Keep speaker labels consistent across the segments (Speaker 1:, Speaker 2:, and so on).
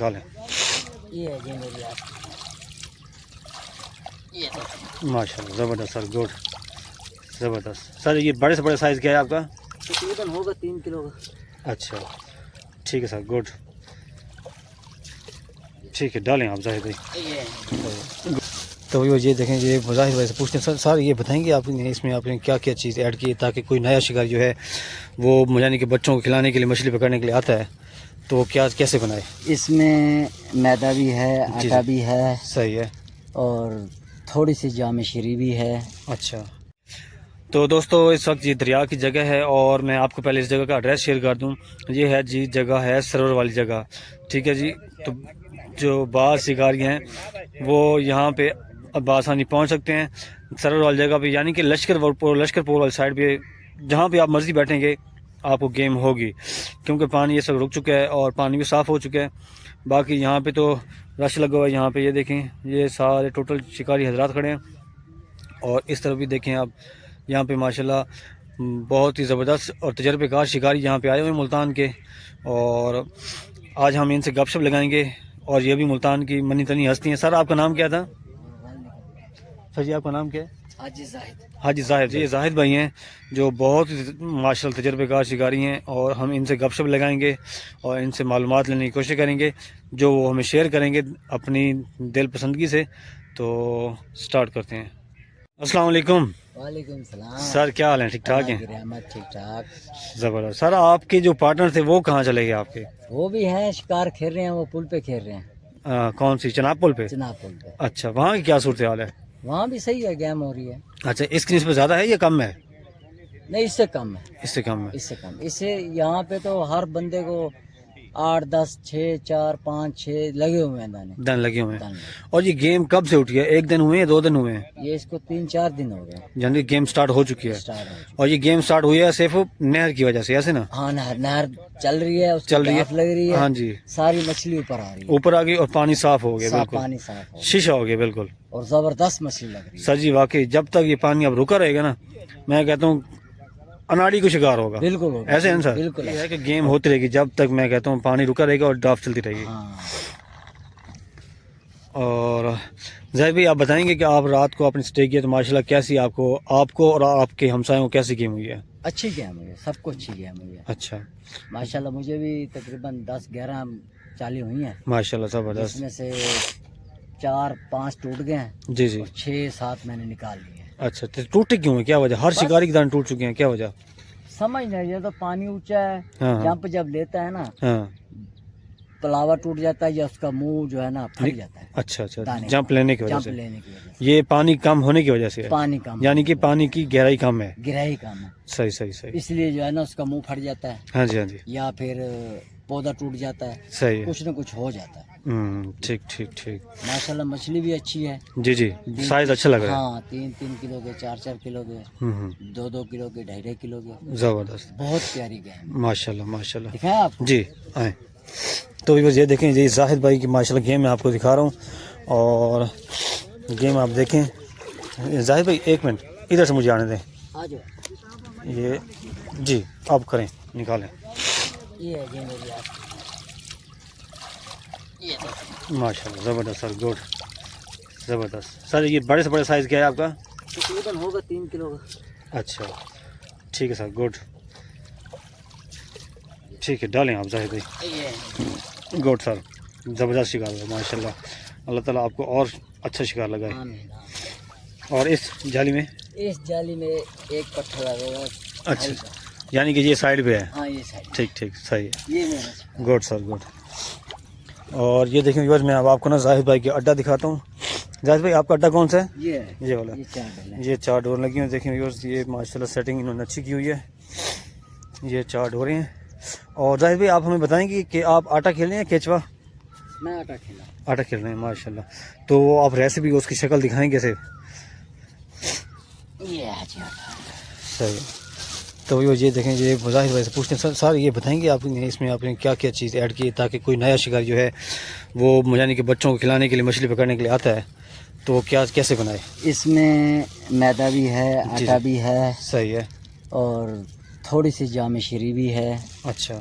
Speaker 1: ڈالیں
Speaker 2: یہ ہے جی میری آپ یہ
Speaker 1: ماشاء اللہ زبردست سر، گڈ زبردست سر۔ یہ بڑے سے بڑے سائز کیا ہے آپ کا؟
Speaker 2: تقریباً ہوگا 3 کلو کا۔
Speaker 1: اچھا ٹھیک ہے سر، گڈ ٹھیک ہے، ڈالیں آپ ظاہر بھائی۔
Speaker 2: یہ
Speaker 1: تو یہ دیکھیں، یہ ظاہر بھائی سے پوچھتے ہیں سر، سر یہ بتائیں گے آپ نے اس میں آپ نے کیا کیا چیز ایڈ کی تاکہ کوئی نیا شکاری جو ہے وہ یعنی کہ بچوں کو کھلانے کے لیے، مچھلی پکڑنے کے لیے آتا ہے تو وہ کیا کیسے بنائے؟
Speaker 2: اس میں میدا بھی ہے،
Speaker 1: جی
Speaker 2: آٹا
Speaker 1: جی،
Speaker 2: بھی ہے،
Speaker 1: صحیح ہے،
Speaker 2: اور تھوڑی سی جامع شری بھی ہے۔
Speaker 1: اچھا۔ تو دوستو اس وقت یہ دریا کی جگہ ہے اور میں آپ کو پہلے اس جگہ کا ایڈریس شیئر کر دوں۔ یہ ہے جی، جگہ ہے سرور والی جگہ، ٹھیک ہے جی۔ تو جو بعض شکاری ہیں وہ یہاں پہ بآسانی پہنچ سکتے ہیں سرور والی جگہ پہ، یعنی کہ لشکر پور والی سائڈ پہ جہاں پہ آپ مرضی بیٹھیں گے آپ کو گیم ہوگی، کیونکہ پانی یہ سب رک چکا ہے اور پانی بھی صاف ہو چکا ہے۔ باقی یہاں پہ تو رش لگا ہوا ہے، یہاں پہ یہ دیکھیں، یہ سارے ٹوٹل شکاری حضرات کھڑے ہیں، اور اس طرف بھی دیکھیں آپ، یہاں پہ ماشاءاللہ بہت ہی زبردست اور تجربے کار شکاری یہاں پہ آئے ہوئے ہیں ملتان کے، اور آج ہم ان سے گپ شپ لگائیں گے، اور یہ بھی ملتان کی منی تنی ہستی ہیں۔ سر آپ کا نام کیا تھا؟ سر جی آپ کا نام کیا ہے؟
Speaker 2: حاجی زاہد۔
Speaker 1: حاجی زاہد جی، یہ زاہد بھائی ہیں جو بہت ماشاء اللہ تجربے کار شکاری ہیں، اور ہم ان سے گپ شپ لگائیں گے اور ان سے معلومات لینے کی کوشش کریں گے جو وہ ہمیں شیئر کریں گے اپنی دل پسندگی سے۔ تو سٹارٹ کرتے ہیں۔ السلام علیکم
Speaker 2: وعلیکم السلام
Speaker 1: سر، کیا حال ہیں؟ ٹھیک ٹھاک ہیں؟
Speaker 2: اللہ کی رحمت، ٹھیک ٹھاک۔
Speaker 1: زبردست سر، آپ کے جو پارٹنر تھے وہ کہاں چلے گئے آپ کے؟
Speaker 2: وہ بھی ہیں، شکار کھیل رہے ہیں، وہ پل پہ کھیل رہے ہیں،
Speaker 1: کون سی، چناب پل پہ؟
Speaker 2: چناب پل پہ۔
Speaker 1: اچھا، وہاں کی کیا صورتحال ہے؟
Speaker 2: وہاں بھی صحیح ہے، گیم ہو رہی ہے۔
Speaker 1: اچھا، اس کی نسبت زیادہ ہے یا کم ہے؟
Speaker 2: نہیں، اس سے کم ہے،
Speaker 1: اس سے کم ہے،
Speaker 2: اس سے کم۔ اس سے یہاں پہ تو ہر بندے کو 8 10 6 4 5 6 لگے ہوئے ہیں دانے،
Speaker 1: دن لگے ہوئے ہیں۔
Speaker 2: دانے۔
Speaker 1: اور یہ گیم کب سے اٹھی ہے؟ ایک دن ہوئے ہیں، 2 دن ہوئے ہیں؟
Speaker 2: یہ اس کو 3 4 دن ہو گئے
Speaker 1: یعنی گیم سٹارٹ ہو چکی ہے،
Speaker 2: اسٹارٹ ہو چکے۔
Speaker 1: اور یہ گیم سٹارٹ ہوئی ہے صرف نہر کی وجہ سے، ایسے نا؟
Speaker 2: ہاں، نہر چل رہی ہے، اس
Speaker 1: چل رہی ہے،
Speaker 2: ڈھاف لگ رہی ہے،
Speaker 1: ہاں جی،
Speaker 2: ساری مچھلی اوپر آ رہی ہے،
Speaker 1: اوپر آ گئی اور پانی صاف ہو گیا،
Speaker 2: صاف
Speaker 1: بالکل
Speaker 2: پانی صاف ہو گیا،
Speaker 1: شیشہ ہو گیا بالکل۔
Speaker 2: اور زبردست مچھلی لگ رہی ہے۔
Speaker 1: سر جی واقعی جب تک یہ پانی اب رکا رہے گا نا، میں کہتا ہوں اناڑی کو شکار ہوگا،
Speaker 2: بالکل ہوگا،
Speaker 1: ایسے ہیں سر؟
Speaker 2: بالکل
Speaker 1: یہ ہے کہ گیم ہوتی رہے گی جب تک، میں کہتا ہوں پانی رکا رہے گا اور ڈاف چلتی رہے گی۔
Speaker 2: ہاں۔
Speaker 1: اور زاہد بھائی آپ بتائیں گے کہ آپ رات کو اپنی اسٹے کی تو ماشاءاللہ کیسی آپ کو اور آپ کے ہمسایوں کو کیسی گیم ہوئی ہے؟
Speaker 2: اچھی گیم ہے، سب کو اچھی گیم ہوئی ہے
Speaker 1: اچھا
Speaker 2: ماشاءاللہ۔ مجھے بھی تقریباً 10 11 چالی ہوئی ہیں،
Speaker 1: ماشاءاللہ
Speaker 2: اس
Speaker 1: زبردست،
Speaker 2: میں سے 4 5 ٹوٹ گئے ہیں،
Speaker 1: جی جی۔
Speaker 2: اور 6 7 میں نے نکال لیے ہیں۔
Speaker 1: اچھا، تو ٹوٹے کیوں ہیں؟ کیا وجہ؟ ہر شکاری کی طرح ٹوٹ چکے ہیں، کیا وجہ؟
Speaker 2: سمجھ نہیں، یہ تو پانی اونچا ہے،
Speaker 1: ہاں ہاں
Speaker 2: جمپ جب لیتا ہے نا،
Speaker 1: ہاں،
Speaker 2: پلاوا ٹوٹ جاتا ہے یا اس کا منہ جو ہے نا پھٹ جاتا ہے،
Speaker 1: اچھا اچھا،
Speaker 2: دانے کا،
Speaker 1: جمپ لینے کی وجہ
Speaker 2: جمپ
Speaker 1: سے؟
Speaker 2: لینے کی وجہ سے،
Speaker 1: یہ پانی کم ہونے کی وجہ سے ہے؟
Speaker 2: پانی کم،
Speaker 1: یعنی کہ پانی کی گہرائی کم ہے،
Speaker 2: گرہی کم ہے،
Speaker 1: صحیح صحیح صحیح،
Speaker 2: اس لیے جو ہے نا اس کا منہ پھٹ جاتا ہے،
Speaker 1: ہاں جی ہاں جی،
Speaker 2: یا پھر پودا ٹوٹ جاتا ہے،
Speaker 1: صحیح ہے،
Speaker 2: کچھ نہ کچھ ہو جاتا ہے۔
Speaker 1: ٹھیک ٹھیک ٹھیک،
Speaker 2: ماشاءاللہ مچھلی بھی اچھی ہے،
Speaker 1: جی جی، سائز اچھا لگ رہا ہے،
Speaker 2: ہاں 3 3 کلو کے، 4 4 کلو کے، 2 2 کلو کے، 2.5 کلو کے،
Speaker 1: زبردست،
Speaker 2: بہت پیاری گیم۔
Speaker 1: ماشاءاللہ ماشاءاللہ،
Speaker 2: دکھائیں آپ کو؟
Speaker 1: جی آئیں۔ تو بس یہ دیکھیں، یہ زاہد بھائی کی ماشاءاللہ گیم میں آپ کو دکھا رہا ہوں، اور گیم آپ دیکھیں۔ زاہد بھائی ایک منٹ ادھر سے مجھے آنے دیں،
Speaker 2: آ جاؤ،
Speaker 1: یہ جی آپ کریں، نکالیں،
Speaker 2: یہ ہے جی میری آپ یہ
Speaker 1: ماشاءاللہ زبردست سر، گڈ زبردست سر۔ یہ بڑے سے بڑے سائز کیا ہے آپ کا؟
Speaker 2: تقریباً ہوگا 3 کلو کا۔
Speaker 1: اچھا ٹھیک ہے سر، گڈ ٹھیک ہے، ڈالیں آپ ظاہر بھائی،
Speaker 2: یہ
Speaker 1: گڈ سر، زبردست شکار ہے ماشاءاللہ، اللہ تعالیٰ آپ کو اور اچھا شکار لگائے۔
Speaker 2: آمین۔
Speaker 1: اور اس جالی میں؟
Speaker 2: اس جالی میں ایک پتھر لگے گا،
Speaker 1: اچھا، یعنی کہ یہ سائڈ پہ ہے،
Speaker 2: ہاں یہ سائڈ،
Speaker 1: ٹھیک ٹھیک صحیح ہے،
Speaker 2: یہ میرا
Speaker 1: گڈ سر گڈ۔ اور یہ دیکھیں ویورز، میں اب آپ کو نا زاہد بھائی کا اڈا دکھاتا ہوں۔ زاہد بھائی آپ کا اڈا کون سا ہے؟
Speaker 2: یہ ہے،
Speaker 1: یہ والا،
Speaker 2: یہ 4 ڈالیں۔
Speaker 1: یہ 4 ڈور لگی ہوئی ہیں، دیکھیں ویورز، یہ ماشاءاللہ سیٹنگ انہوں نے اچھی کی ہوئی ہے، یہ 4 ڈوریں ہیں۔ اور زاہد بھائی آپ ہمیں بتائیں گے کہ آپ آٹا کھیل رہے ہیں کیچوا؟
Speaker 2: میں آٹا کھیلا،
Speaker 1: آٹا کھیل رہے ہیں ماشاءاللہ، تو وہ آپ ریسیپی اس کی شکل دکھائیں کیسے؟
Speaker 2: یہ ہے جی آٹا۔
Speaker 1: صحیح، تو یہ دیکھیں، یہ ظاہر بھائی سے پوچھتے ہیں سر، سر یہ بتائیں گے آپ نے اس میں آپ نے کیا کیا چیز ایڈ کی تاکہ کوئی نیا شکاری جو ہے وہ یعنی کہ بچوں کو کھلانے کے لیے، مچھلی پکڑنے کے لیے آتا ہے تو وہ کیا کیسے بنائے؟
Speaker 2: اس میں میدا بھی ہے،
Speaker 1: جی
Speaker 2: آٹا
Speaker 1: جی،
Speaker 2: بھی ہے،
Speaker 1: صحیح ہے،
Speaker 2: اور تھوڑی سی جامع شری بھی ہے،
Speaker 1: اچھا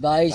Speaker 2: 22